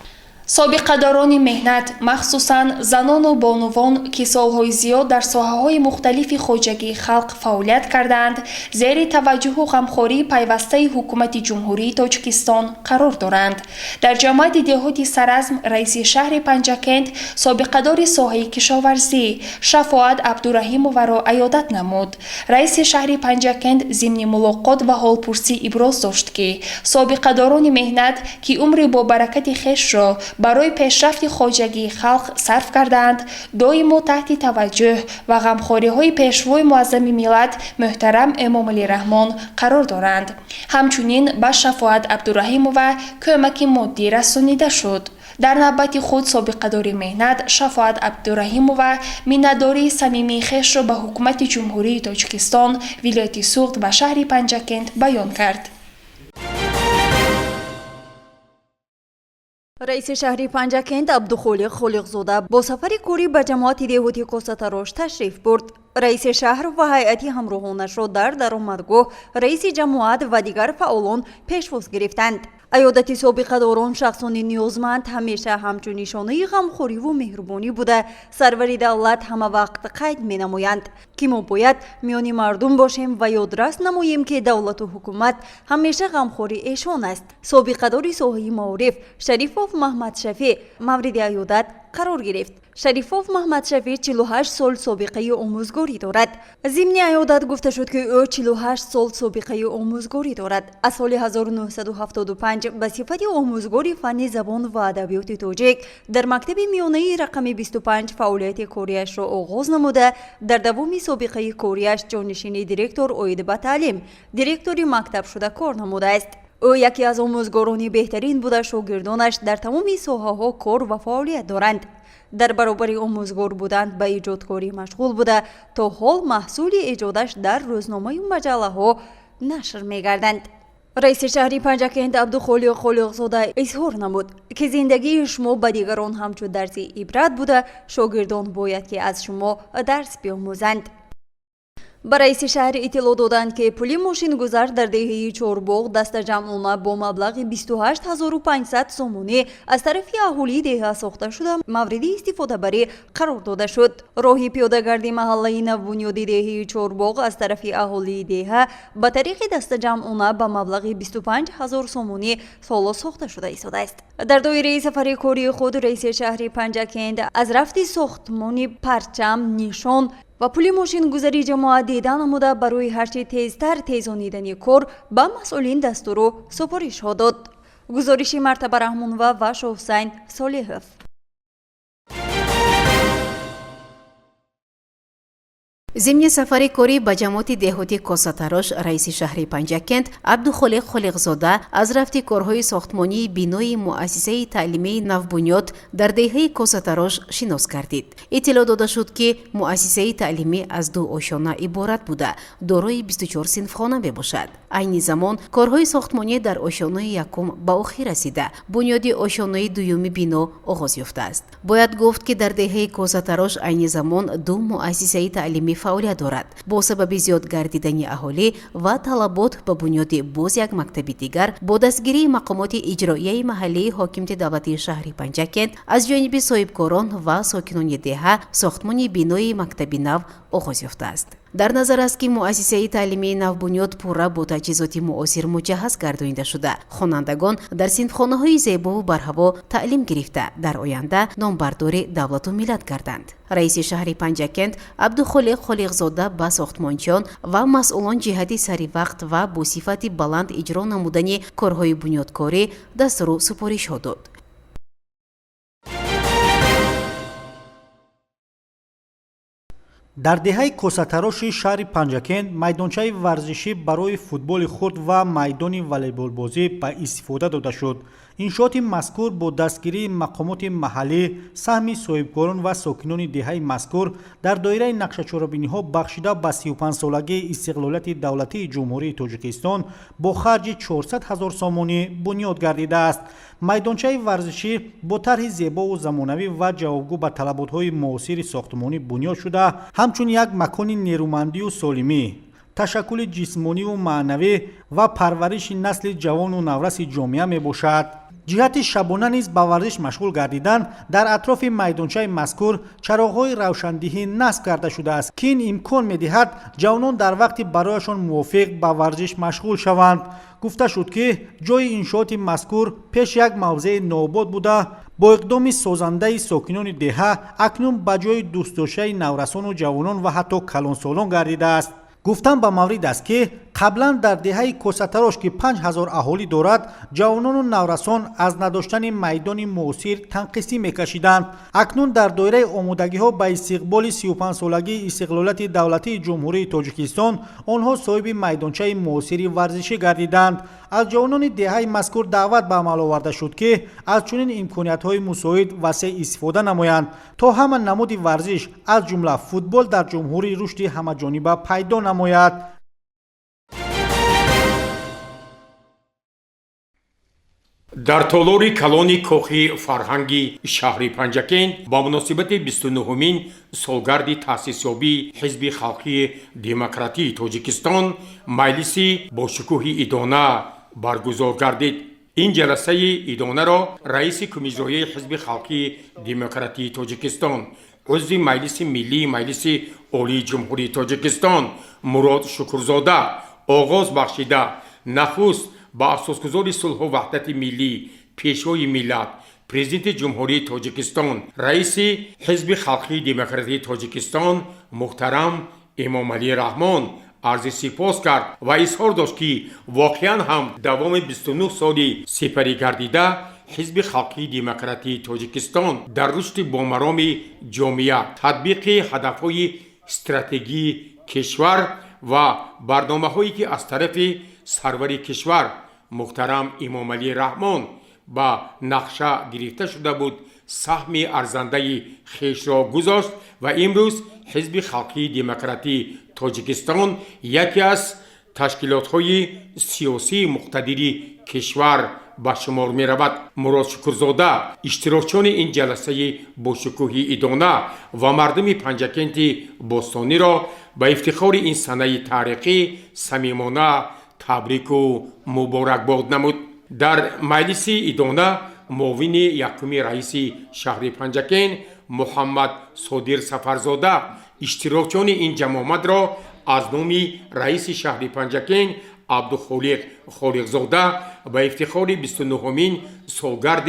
سابقه‌داران مهنت مخصوصاً زنان و بانوان که سالهای زیاد در ساحه‌های مختلف خواجگی خلق فعالیت کردند زیر توجه و غمخواری پیوسته حکومت جمهوری تاجیکستان قرار دارند. در جماعت دهات سرزم رئیس شهر پنجکند سابقه‌دار ساحه کشاورزی شفاعت عبدالرحیم را عیادت نمود. رئیس شهر پنجکند ضمن ملاقات و حالپرسی ابراز داشت که سابقه‌داران مهنت که عمر با برکت خویش را برای پیشرفت خواجگی خلق صرف کردند دائما تحت توجه و غمخوری‌های پیشوای معظم ملت محترم امامعلی رحمان قرار دارند. همچنین به شفاعت عبدالرحیم و کمک مادی رسانیده شد. در نوبت خود سابقه‌دار مهنت شفاعت عبدالرحیم و منتداری صمیمی خویش را به حکومت جمهوری تاجیکستان ولایت سوخت و شهر پنجکند بیان کرد. رئیس شهر پنجکند عبدالخالق خالقزاده با سفر کاری به جماعت دهاتی کوستاراش تشریف برد. رئیس شهر و هیئت همراهانش را در درآمدگاه رئیس جماعت و دیگر فعالان پیشواز گرفتند. عیادت سابقه‌داران شخصان نیازمند همیشه همچون نشانه غمخوری و مهربانی بوده سرور دولت همه وقت قید می نمایند که ما باید میان مردم باشیم و یادرس نماییم که دولت و حکومت همیشه غمخوری ایشان است. سابقه‌دار ساحه معارف شریفوف محمد شفیع مورد عیادت قرار گرفت. شریفوف محمد شفیع 48 سال سابقه آموزگاری دارد. ضمن عیادت گفته شد که او 48 سال سابقه آموزگاری دارد. از سال 1975 به صفت آموزگار فن زبان و ادبیات تاجیک در مکتب میانه رقم 25 فعالیت کاریش را آغاز نموده در دوام سابقه کاریش جانشین دیرکتور اوید به تعلیم دیرکتوری مکتب شده کار نموده است. او یکی از آموزگاران بهترین بوده. شاگردانش در تمام ساحه‌ها کار و فعالیت دارند. در برابر آموزگار بودند به ایجادکاری مشغول بوده تا حال محصول ایجادش در روزنامه و مجله ها نشر می‌گردند. رئیس شهر پنجکند عبدالخالق خالقزاده اظهار نمود که زندگی شما به دیگران همچون درس عبرت بوده. شاگردان باید که از شما درس بیاموزند. ба раиси шаҳр иттилоъ доданд ки пули мошингузар дар деҳаи Чорбоғ дастаҷамъона бо маблағи 28500 сомонӣ аз тарафи аҳолии деҳа сохта шуда мавриди истифодабарӣ қарор дода шуд. роҳи пиёдагарди маҳаллаи навбунёди деҳаи Чорбоғ аз тарафи аҳолии деҳа ба тариқи дастаҷамъона ба маблағи 25000 сомонӣ соло сохта шуда истодааст. дар доираи сафари кории худ раиси шаҳри Панҷакент аз рафти сохтмони парчам нишон و پولی ماشین گذاری جماعت دیدن نموده برای هرچی تیزتر تیزانیدنی کار با مسئولین دستور سپارش ها داد. گزارشی مرتبه رحمون و شاحسین صالحов. ضمن سفر کاری با جماعت دهاتی کاساتاروش رئیس شهر پنجکент عبدالخالق خالقزاده از رفت کارهای ساختمانی بینای مؤسسه تعلیمی نوبنیاد در دهه کاساتاروش شناس گردید. اطلاع داده شد که مؤسسه تعلیمی از 2 آشیانه عبارت بوده، دارای 24 صنفخانه میباشد. عین زمان کارهای ساختمانی در آشیانه یکم به آخر رسیده، بنیاد آشیانه دوم بنا آغاز یافته است. باید گفت که در دهه کاساتاروش عین زمان 2 مؤسسه تعلیمی فعالیت دارد. با سبب زیاد گردیدن اهالی و طلبات به بنیاد باز یک مکتب دیگر با دستگیری مقامات اجرایی محلی حاکمیت دولتی شهر پنجکент از جانب صاحبکاران و ساکنان دهه ساختمان بینای مکتب نو آغاز یافته است. در نظر است که مؤسسه تعلیمی نوبنیاد پورا با تجهیزات معاصر مجهز گردانیده شده. خوانندگان در صنفخانه‌های زیبا و برهوا تعلیم گرفته در آینده نامبردار دولت و ملت گردند. رئیس شهر پنجکент عبدالخالق خالقزاده با ساختمانچیان و مسئولان جهت سری وقت و با صفت بلند اجرا نمودن کارهای بنیادکاری دستور سپارش ها داد. дар деҳаи косатароши шаҳри Панҷакент майдончаи варзишӣ барои футболи хурд ва майдони волейболбозӣ ба истифода дода шуд. иншооти мазкур бо дастгирии мақомоти маҳаллӣ, саҳми соҳибкорон ва сокинони деҳаи мазкур дар доираи нақшачорабиниҳо бахшида ба 35-солагии истиқлолияти давлатии ҷумҳурии Тоҷикистон бо харҷи 400 000 сомонӣ бунёд гардидааст. майдончаи варзишӣ бо тарҳи зебову замонавӣ ва ҷавобгӯ ба талаботҳои муосири сохтмонӣ бунёд шуда, ҳамчун як макони нерӯмандию солимӣ, ташаккули ҷисмониву маънавӣ ва парвариши насли ҷавону навраси ҷомеа мебошад. ҷиҳати шабона низ ба варзиш машғул гардидан дар атрофи майдончаи мазкур чароғҳои равшандиҳӣ насб карда шудааст, ки ин имкон медиҳад ҷавонон дар вақти барояшон мувофиқ ба варзиш машғул шаванд. гуфта шуд ки ҷои иншооти мазкур пеш як мавзеи нообод буда, бо иқдоми созандаи сокинони деҳа акнун ба ҷои дӯстдоштаи наврасону ҷавонон ва ҳатто калонсолон гардидааст. гуфтан ба маврид аст ки қаблан дар деҳаи косатарош ки 5000 аҳолӣ дорад, ҷавонону наврасон аз надоштани майдони муосир танқисӣ мекашиданд. акнун дар доираи омодагиҳо ба истиқболи 35-солагии истиқлолияти давлатии ҷумҳурии Тоҷикистон онҳо соҳиби майдончаи муосири варзишӣ гардиданд. аз ҷавонони деҳаи мазкур даъват ба амал оварда шуд ки аз чунин имкониятҳои мусоид васеъ истифода намоянд, то ҳама намуди варзиш аз ҷумла футбол дар ҷумҳурӣ рушди ҳамаҷониба пайдо намояд. дар толори калони кохи фарҳанги шаҳри Панҷакент ба муносибати 29-умин солгарди таъсисёбии ҳизби халқии демократии Тоҷикистон маҷлиси бошукӯҳи идона баргузор гардид. ин ҷаласаи идонаро раиси кумиҷроии ҳизби халқии демократии Тоҷикистон, узви маҷлиси миллии маҷлиси олии ҷумҳурии Тоҷикистон Мурод Шукрзода оғоз бахшида нахуст با اساسگذار صلح و وحدت ملی پیشوای ملت پرزیدنت جمهوری تاجیکستان رئیس حزب خلقی دموکراتی تاجیکستان محترم امام علی رحمان عرض سپاس کرد و اظهار داشت که واقعا هم دوام 29 سالی سپری گردیده حزب خلقی دموکراتی تاجیکستان در رشد بامرام جامعه تطبیق هدفهای استراتژی کشور و برنامه‌هایی که از طرف سرور کشور محترم امام علی رحمان با نقشه گرفته شده بود سهم ارزنده خویش را گذاشت و امروز حزب خلقی دموکراتی تاجیکستان یکی از تشکیلات‌های سیاسی مقتدر کشور به شمار می رود. مراد شکرزاده اشتراکچیان این جلسه با شکوه ایدانه و مردم پنجکент بوستانی را با افتخار این سنه تاریخی صمیمانه تبریک و مبارکباد نمود. در مجلس ایدانه معاون یکم رئیس شهر پنجکین محمد صادق سفرزاده اشتراکیان این جمع را از نام رئیس شهر پنجکین عبدالخالق خالقزاده با افتخار 29مین سالگرد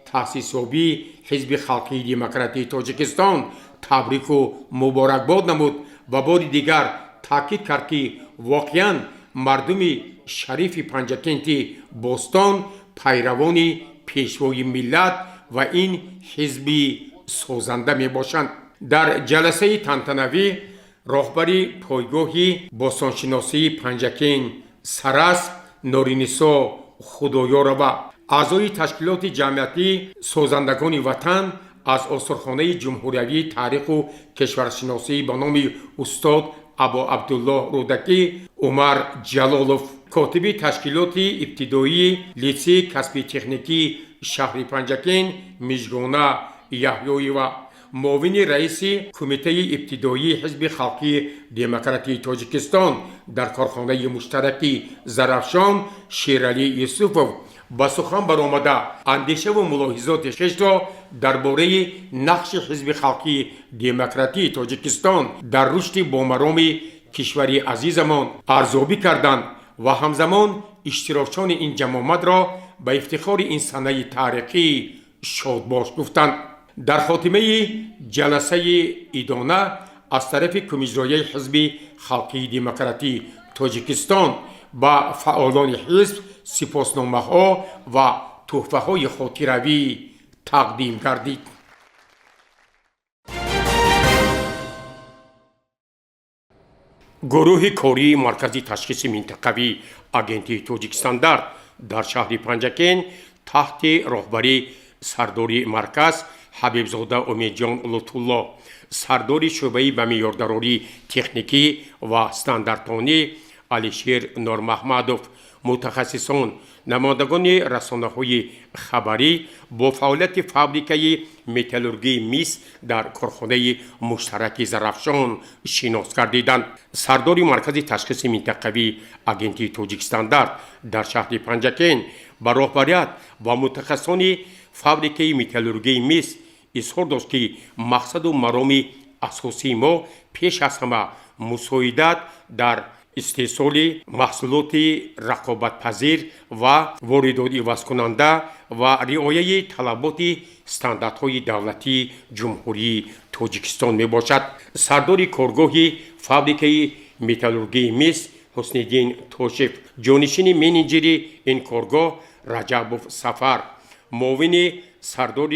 تأسیسیابی حزب خلقی دموکراتی تاجیکستان تبریک و مبارکباد نمود و بار دیگر تاکید کرد که واقعا مردم شریف پنجکینتی بوستان پیروان پیشوای ملت و این حزبی سازنده می باشند. در جلسه تنتنوی راهبری پایگاهی باستانشناسی پنجکین سراسپ نورینیسا خدایارова اعضای تشکیلات جمعیتی سازندگان وطن از استخوان‌های جمهوریوی تاریخ و کشورشناسی به نام استاد ابا عبدالله رودکی، عمر جلالوف، کاتب تشکیلات ابتدایی لیسه کسبی تکنیکی شهر پنجکین مژگانه یحیایی و معاون رئیس کمیته ابتدایی حزب خلقی دموکراتی تاجیکستان در کارخانه مشترکی زرافشان شیرعلی یوسفوف با سخن برآمده اندیشه و ملاحظات خویش را درباره نقش حزب خلقی دموکراتی تاجیکستان در رشد بامرام کشوری عزیزمان ارزیابی کردند و همزمان اشتراکچیان این جمع را به افتخار این سنه تاریخی شادباش گفتند. در خاتمه جلسه ایدانه از طرف کمیسیون حزب خلقی دموکراتی تاجیکستان با فعالان حزب سپاسنامه‌ها و تحفه‌های خاطروی تقدیم گردید. گروه کاری مرکزی تشخیص منطقوی آگنتی تاجیکستان در شهر پنجکین تحت راهبری سرداری مرکز حبیبزاده امیدجان لطفالله، سرداری شعبه به معیاردراری تکنیکی و استانداردانی علیشیر نورمحمدوف، متخصصان نمایندگان رسانه‌های خبری با فعالیت فابریکه متالورژی میس در کارخانه مشترک زرافشان شناس گردیدند. سرداری مرکز تشخیص منطقوی آگنتی تاجیکستان در شهر پنجکین با راهبریت و متخصصان فابریکه متالورژی میس اظهار داشت که مقصد و مرام اساسی ما پیش از همه مساعدت در استحصال محصولات رقابت پذیر و واردات عوض کننده و رعایت طلبات استانداردهای دولتی جمهوری تاجیکستان می باشد. سردار کارگاه فابریکه متالورژی میس حسن‌الدین توشیف، جانشین منیجر این کارگاه رجبوف سفر، معاون سردار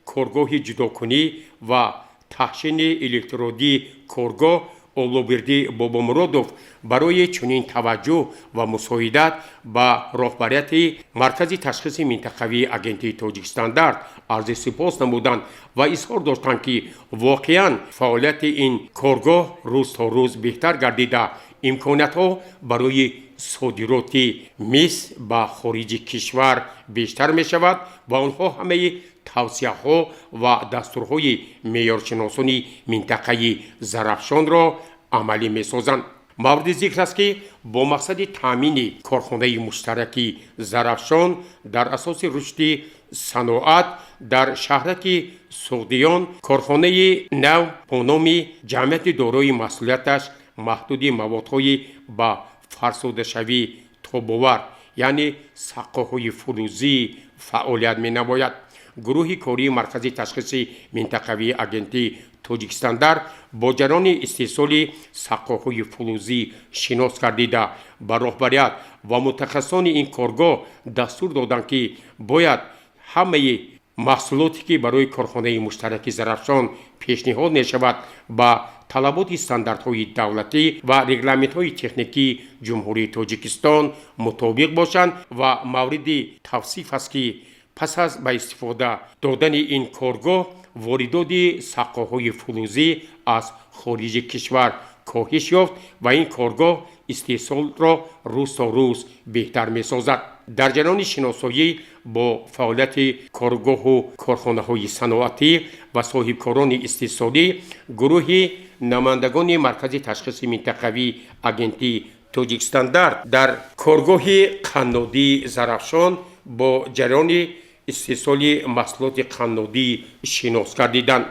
کارگاه جداکنی و تحسین الکترودی کارگاه اولوبردی بابامرادوف برای چنین توجه و مساعدت با راهبریت مرکز تشخیص منطقوی آگنتی تاجیکستان عرض سپاس نمودند و اظهار داشتند که واقعا فعالیت این کارگاه روز تا روز بهتر گردیده امکانات‌ها برای صادرات مس به خارج کشور بیشتر می شود و آنها همه توصیه‌ها و دستورهای معیارشناسان منطقه زرافشان را عملی می سازند. مورد ذکر است که با مقصد تامین کارخانه مشترک زرافشان در اساس رشد صنعت در شهرک سغدیان کارخانه نو با نام جمعیت دارای مسئولیتش محدود موادهای با فرسوده شوی تاب‌آور یعنی سقاهای فلزی فعالیت می نماید. گروه کاری مرکزی تشخیص منطقوی آگنتی تاجیکستان با جریان استحصال سقاهای فلزی شناس گردیده با راهبریت و متخصصان این کارگاه دستور دادند که باید همه محصولاتی که برای کارخانه مشترک زرافشان پیشنهاد می شود با طلبات استانداردهای دولتی و رگلامنت‌های تکنیکی جمهوری تاجیکستان مطابق باشند و مورد توصیف است که پس از با استفاده دادن این کارگاه واردات سقاهای فلزی از خارج کشور کاهش یافت و این کارگاه استحصال را روز تا روز بهتر می‌سازد. در جریان شناسایی با فعالیت کارگاه و کارخانه‌های صنعتی و صاحبکاران استحصالی، گروه نمایندگان مرکز تشخیص منطقوی آگنتی توجیکستاندارت در کارگاه قنادی زرافشان با جریان استحصال محصولات قنادی شناس گردیدند.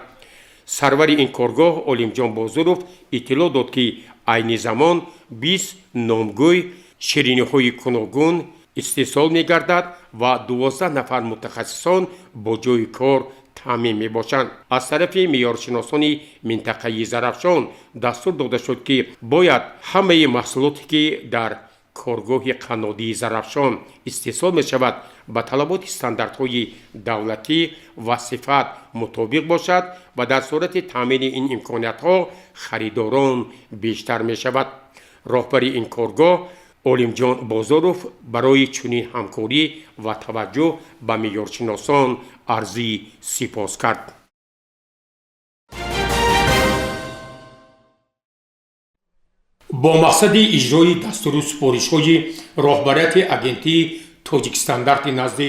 سرور این کارگاه عالمجان بازرов اطلاع داد که عین زمان 20 نامگوی شیرینی‌های گوناگون استحصال می‌گردد و 12 نفر متخصصان با جای کار تامین می‌باشند. از طرف معیارشناسان منطقه‌ای زرافشان دستور داده شد که باید همه محصولاتی که در کارگاه قنادی زرافشان استحصال می‌شود با طلبات استانداردهای دولتی و صفت مطابق باشد و در صورت تامین این امکانات‌ها خریداران بیشتر می‌شود. راهبر این کارگاه عالمجان بازرов برای چنین همکاری و توجه به معیارشناسان عرضی سپاس کرد. با مقصد اجرای دستور سپارش‌های راهبریت آگنتی توجیکستاندارت نزد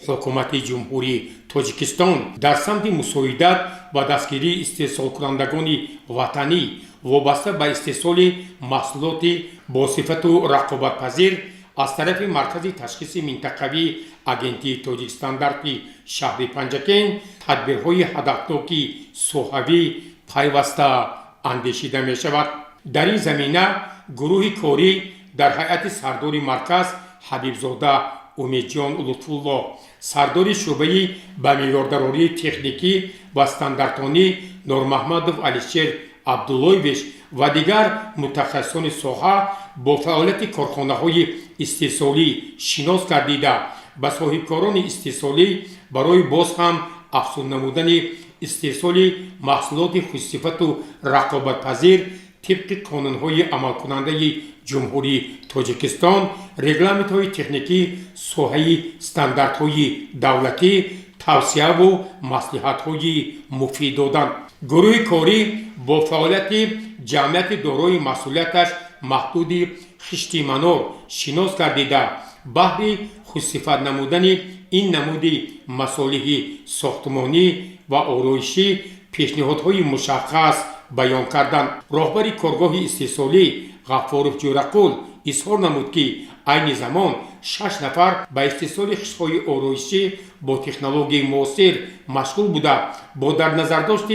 حکومت جمهوری توجیکستان در سمت مساعدت و دستگیری استحصال کنندگان وطنی وابسته به استحصال محصولات با صفت و رقابت‌پذیر از طرف مرکز تشخیص منطقوی آگنتی توجیکستاندارت شهر پنجکن تدبیرهای هدفناک سوحوی پیوسته اندیشیده می شود. در این زمینه گروه کاری در هیئت سردار مرکز حبیبزاده امیدجان لطفالله، سردار شعبه به معیاردارایی تکنیکی و استانداردانی نور محمدов علیشیر عبداللهویچ و دیگر متخصصان ساحه با فعالیت کارخانه‌های استحصالی شناس گردیده به صاحبکاران استحصالی برای باز هم افزون نمودن استحصال محصولات خوش‌صفت و رقابت‌پذیر طبق قانون‌های عملکننده جمهوری تاجیکستان، رگلامنت‌های تکنیکی، ساحه استانداردهای دولتی، توصیه و مصلحت‌های مفید دادن. گروه کاری با فعالیت جمعیت دارای مسئولیتش محدود خشتی منور شناس گردیده بهر خوش‌صفت نمودن این نمود مصالح ساختمانی و آرایشی پیشنهادهای مشخص بیان کردند. راهبر کارگاه استحصالی غفارов جورقول اظهار نمود که عین زمان 6 نفر به استحصال خشت‌های آرایشی با تکنولوژی معاصر مشغول بوده با در نظر داشت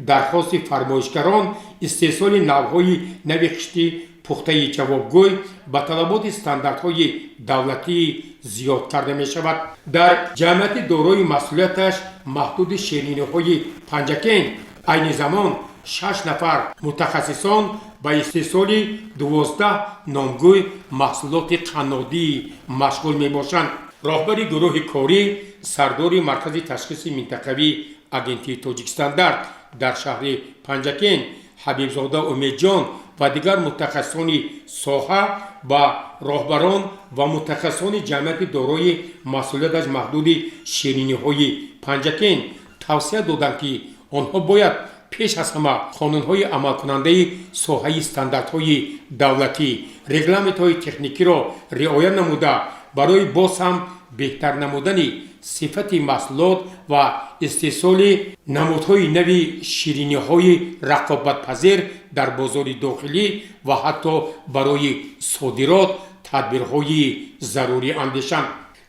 درخواست فرمایشگران استحصال نوع‌های نو خشتی پخته جوابگوی به طلبات استانداردهای دولتی زیاد کرده می شود. در جمعیت دارای مسئولیتش محدود شیرینی‌های پنجکن عین زمان 6 نفر متخصصان به استحصال 12 نامگوی محصولات قنادی مشغول می باشند. راهبر گروه کاری سردار مرکز تشخیص منطقوی آگنتی توجیکستاندارت در شهر پنجکن حبیبزاده امیدجان و دیگر متخصصان ساحه با راهبران و متخصصان جمعیت دارای مسئولیتش محدود شیرینی‌های پنجکن توصیه دادند که آنها باید پیش از همه قانون‌های عملکننده ساحه استانداردهای دولتی، رگلامنت‌های تکنیکی را رعایت نموده برای باز هم بهتر نمودن صفت محصولات و استحصال نمودهای نوی شیرینی‌های رقابت‌پذیر در بازار داخلی و حتی برای صادرات تدبیرهای ضروری اندیشند.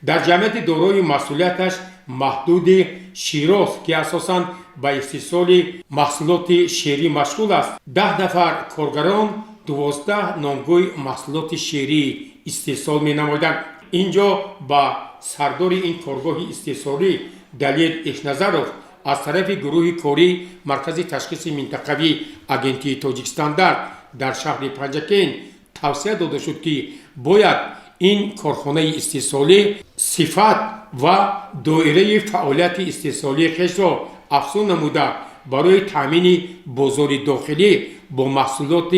در جمعیت دارای مسئولیتش محدود شیراز که اساساً به استحصال محصولات شیری مشغول است 10 نفر کارگران 12 نامگوی محصولات شیری استحصال می نمایند. اینجا با سردار این کارگاه استحصالی دلیل اشنظرov از طرف گروه کاری مرکز تشخیص منطقوی آگنتی توجیکستاندارت در شهر پنجکن توصیه داده شد که باید این کارخانه استحصالی صفت و دایره فعالیت استحصالی خیش را افزون نموده برای تامین بازار داخلی با محصولات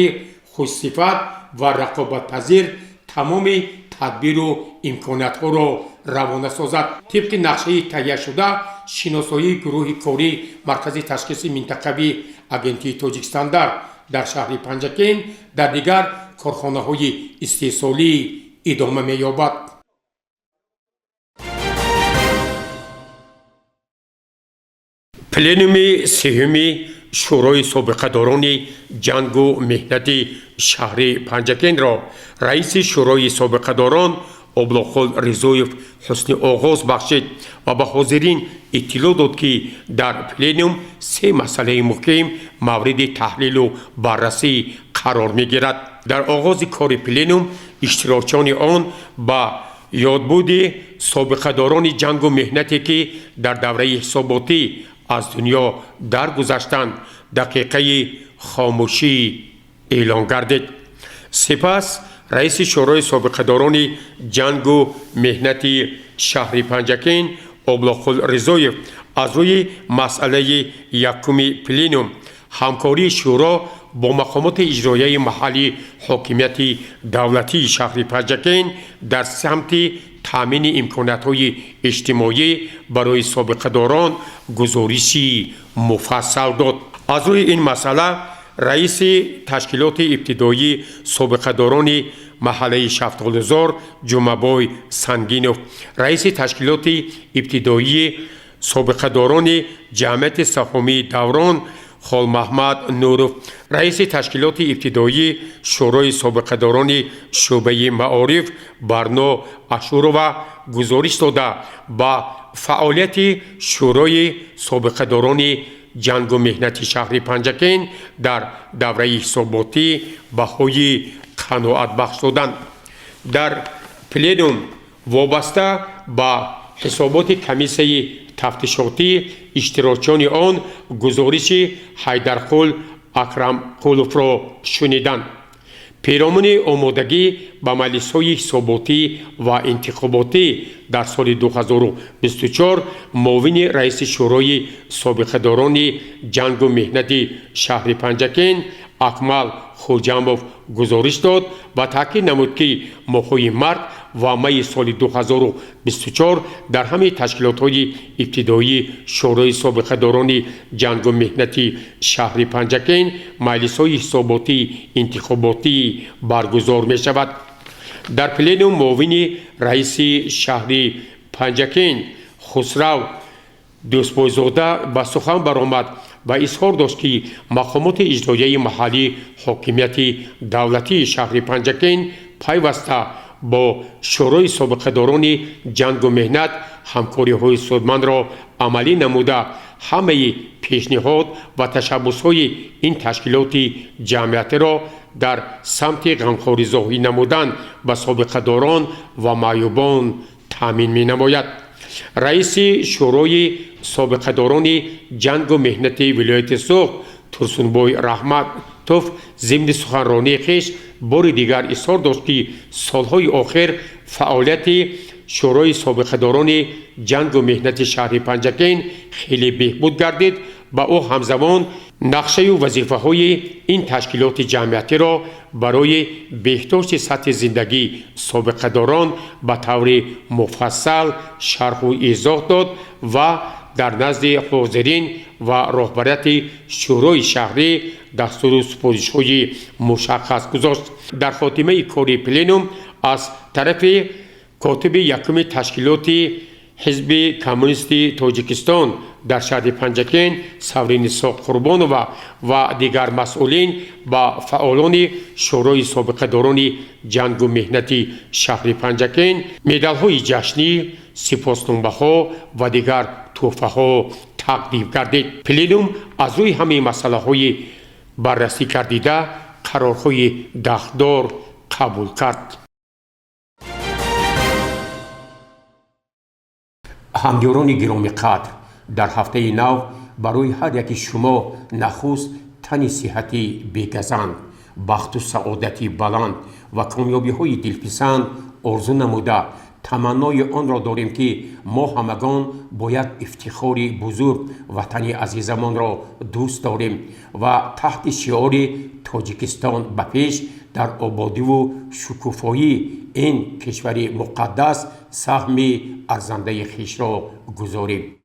خوش‌صفت و رقابت‌پذیر تمام تدبیر و امکانات‌ها را روانه سازد. طبق نقشه تهیه شده شناسایی گروه کاری مرکز تشخیص منطقوی آگنتی توجیکستاندارت در شهر پنجکین در دیگر کارخانه‌های استحصالی ادامه می‌یابد. پلنوم سوم شورای سابقه‌داران جنگ و مهنت شهر پنجکین را رئیس شورای سابقه‌داران ابوالخل رضایف حسن آغاز بخشید و به حاضرین اطلاع داد که در پلنوم 3 مسئله مهم مورد تحلیل و بررسی قرار می‌گیرد. در آغاز کار پلنوم اشتراکچیان آن با یادبود سابقه‌داران جنگ و مهنتی که در دوره حساباتی از دنیا درگذشتند دقیقه خاموشی اعلان گردید. سپس رئیس شورای سابقه‌داران جنگ و مهنت شهر پنجکین ابوالخل رضایف از روی مسئله یکم پلنوم همکاری شورا با مقامات اجرایی محلی حاکمیت دولتی شهر پنجکین در سمت تامین امکانات‌های اجتماعی برای سابقه‌داران گزارشی مفصل داد. از روی این مسئله رئیس تشکیلات ابتدایی سابقه‌داران محله شفتالزار جمعه‌بای سنگینوف، رئیس تشکیلات ابتدایی سابقه‌داران جمعیت سهامی دوران خال محمد نوروف، رئیس تشکیلات ابتدایی شورای سابقه‌داران شعبه معارف برنا اشورова گزارش داده با فعالیت شورای سابقه‌داران جنگ و مهنت شهر پنجکین در دوره حساباتی بهای قناعت بخش دادند. در پلنوم وابسته با حسابات کمیسیه تفتیشاتی اشتراکچیان آن گزارش حیدرخل اکرمقولوف را شنیدند. پیرامون آمادگی به مجلس‌های حساباتی و انتخاباتی در سال 2024 معاون رئیس شورای سابقه‌داران جنگ و مهنت شهر پنجکین اکمل خوجاموف گزارش داد و تاکید نمود که ماه‌های مارس و می سال 2024 در همه تشکیلات‌های ابتدایی شورای سابقه‌داران جنگ و مهنت شهر پنجکین مجلس‌های حساباتی انتخاباتی برگزار می‌شود. در پلنوم معاون رئیس شهر پنجکین خسرو دوستبایزاده به سخن برآمد و اظهار داشت که مقامات اجرایی محلی حاکمیت دولتی شهر پنجکین پیوسته با شورای سابقه‌داران جنگ و مهنت همکاری‌های سودمند را عملی نموده همه پیشنهاد و تشبس‌های این تشکیلات جمعیتی را در سمت غمخواری ظاهر نمودن به سابقه‌داران و معیوبان تامین می‌نماید. رئیس شورای سابقه‌داران جنگ و مهنت ولایت سوخت ترسونبای رحمتوف ضمن سخنرانی خویش بار دیگر اظهار داشت که سالهای آخر فعالیت شورای سابقه‌داران جنگ و مهنت شهر پنجکین خیلی بهبود گردید و او همزمان نقشه و وظیفه‌های این تشکیلات جمعیتی را برای بهداشت سطح زندگی سابقه‌داران به طور مفصل شرح و ایضاح داد و در نزد حاضرین و رهبریت شورای شهری دستور و سپارش‌های مشخص گذاشت. در خاتمه کار پلنوم از طرف کاتب یکم تشکیلات حزب کمونیست تاجیکستان در شهر پنجکین سورین ساق قربانووا و دیگر مسئولین با فعالان شورای سابقه‌داران جنگ و مهنت شهر پنجکین مدال‌های جشنی، سپاسنامه‌ها و دیگر تحفه‌ها تقدیم گردید. پلنوم از روی همه مسائل بررسی گردیده قرارهای دخدار قبول کرد. همیاران گرامی قدر، در هفته نو برای هر یکی شما نخست تن صحتی بیگزند، بخت و سعادتی بلند و کامیابی های دلپسند آرزو نموده تمنای آن را داریم که ما همگان باید افتخار بزرگ وطن عزیزمان را دوست داریم و تحت شعار تاجیکستان به پیش در آبادی و شکوفایی این کشور مقدس سهم ارزنده خویش را گذاریم.